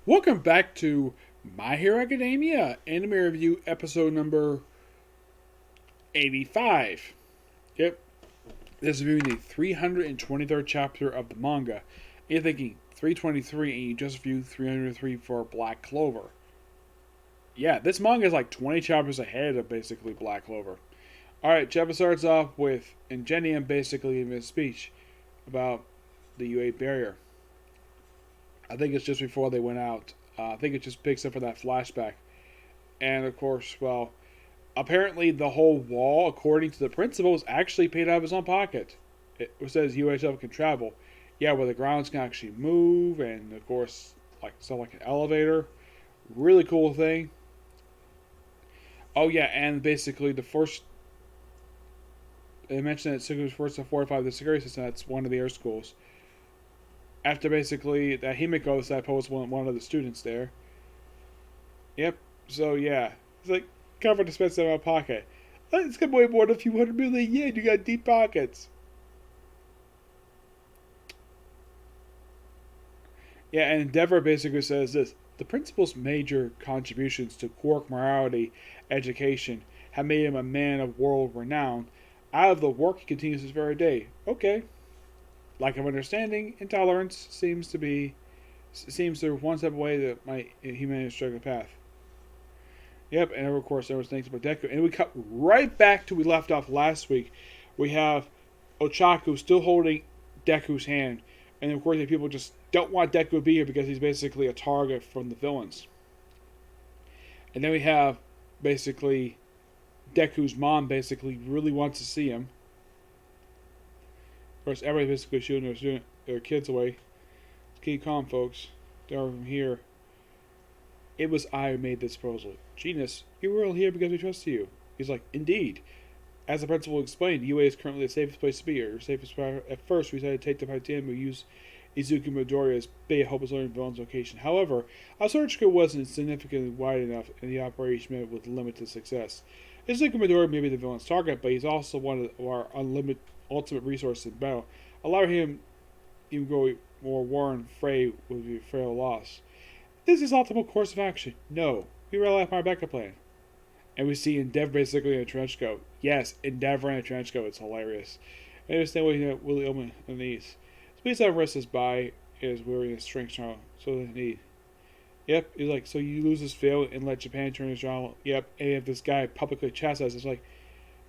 Welcome back to My Hero Academia Anime Review episode number 85. Yep, this is reviewing the 323rd chapter of the manga. You're thinking 323 and you just viewed 303 for Black Clover. Yeah, this manga is like 20 chapters ahead of basically Black Clover. Alright, chapter starts off with Ingenium basically giving a speech about the UA barrier. I think it's just before they went out. I think it just picks up for that flashback. And of course, well, apparently the whole wall, according to the principal, is actually paid out of his own pocket. It says UHF can travel. Yeah, where the grounds can actually move, and of course, like stuff like an elevator. Really cool thing. Oh yeah, and basically the first, they mentioned that Sigle was first to fortify the security system. That's one of the air schools. After basically that Himiko decided to post one of the students there. Yep. So yeah, it's like covered expense in my pocket. It's gonna weigh more than a few hundred million yen. You got deep pockets. Yeah, and Endeavor basically says this: the principal's major contributions to Quark morality education have made him a man of world renown. Out of the work he continues this very day. Okay. Lack of understanding, intolerance seems to one step away that my humanity struggle path. Yep, and of course there was things about Deku. And we cut right back to we left off last week. We have Ochaku still holding Deku's hand. And of course the people just don't want Deku to be here because he's basically a target from the villains. And then we have basically Deku's mom basically really wants to see him. Of course everybody's basically shooting their kids away. Keep calm, folks. They're from here. It was I who made this proposal. Genus, you were all here because we trusted you. He's like, indeed. As the principal explained, UA is currently the safest place to be here. Safest spot. At first, we decided to take the Titanium and use Izuku Midori as Bay of Hope as learning villain's location. However, our search scope wasn't significantly wide enough, and the operation met with limited success. Izuku Midori may be the villain's target, but he's also one of our unlimited ultimate resources in battle. Allow him even go more Warren Frey would be a frail loss. This is optimal course of action. No, we rely on our backup plan. And we see Endeavor basically in a trench coat. Yes, Endeavor in a trench coat. It's hilarious. I understand what Willie Omen needs. Please have rest his by is wearing a strength trial, so they need. Yep, he's like, so you lose this field and let Japan turn his trial. Yep, and if this guy publicly chastises, it's like,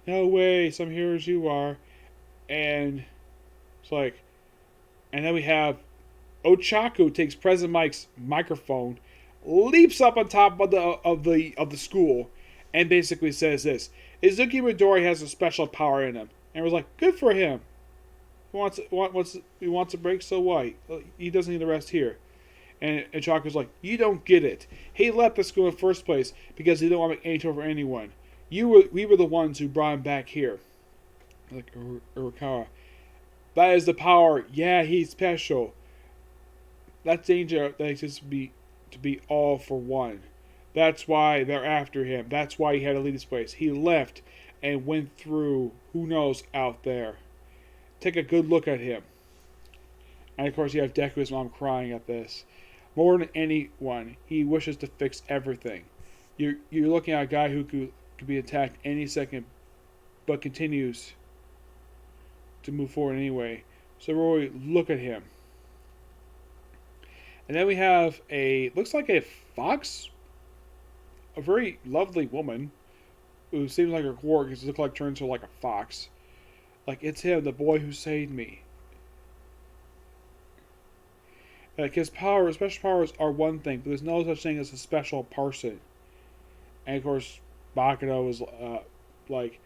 no way, some heroes you are. And it's like, and then we have Ochaku takes President Mike's microphone, leaps up on top of the school, and basically says this: Izuki Midori has a special power in him. And we're like, good for him. He wants a break, so what? He doesn't need the rest here. And Ochaku's like, you don't get it. He left the school in the first place because he didn't want to make any trouble for anyone. We were the ones who brought him back here. Like Urakawa. That is the power. Yeah, he's special. That danger that exists to be all for one. That's why they're after him. That's why he had to leave this place. He left and went through who knows out there. Take a good look at him. And of course you have Deku's mom crying at this. More than anyone, he wishes to fix everything. You're looking at a guy who could be attacked any second, but continues to move forward anyway. So Roy, look at him. And then we have looks like a fox, a very lovely woman, who seems like a quark, because it looks like turns her like a fox. Like, it's him, the boy who saved me. Like, his special powers are one thing, but there's no such thing as a special person. And of course, Bakudo was like,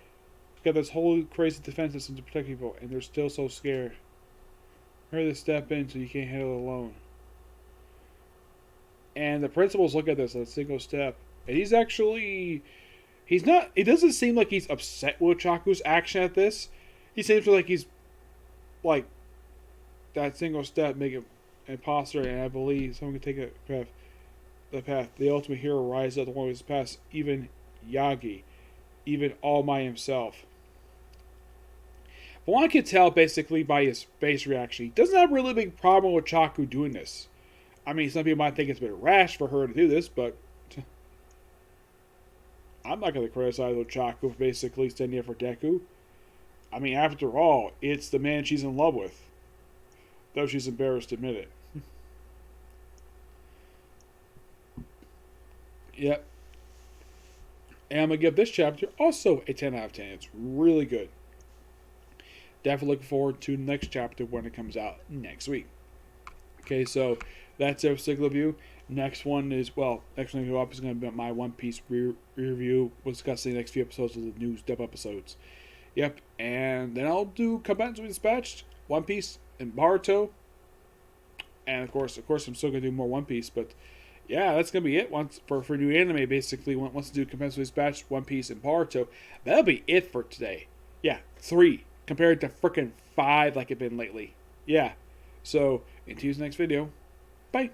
got this whole crazy defense system to protect people, and they're still so scared. Hurry to step in so you can't handle it alone. And the principals look at this as a single step. And he's actually... It doesn't seem like he's upset with Chaku's action at this. He seems like he's... Like... That single step make him imposter, and I believe someone can take the path. The ultimate hero rises up the one who's past even Yagi. Even All Might himself. But one can tell basically by his face reaction, he doesn't have a really big problem with Chaku doing this. I mean, some people might think it's a bit rash for her to do this, but I'm not going to criticize Ochako for basically standing up for Deku. I mean, after all, it's the man she's in love with, though she's embarrassed to admit it. Yep. And I'm going to give this chapter also a 10 out of 10. It's really good. Definitely looking forward to the next chapter when it comes out next week. Okay, so that's our Sigle review. Next one is, next one to go up is going to be my One Piece review. We'll discuss the next few episodes of the new dub episodes. Yep, and then I'll do Kimetsu Dispatched, One Piece, and Boruto. And of course, I'm still going to do more One Piece, but yeah, that's going to be it once for new anime, basically. Once to do Kimetsu Dispatched, One Piece, and Boruto, that'll be it for today. Yeah, 3 compared to frickin' 5 like it's been lately. Yeah, so, until the next video, bye.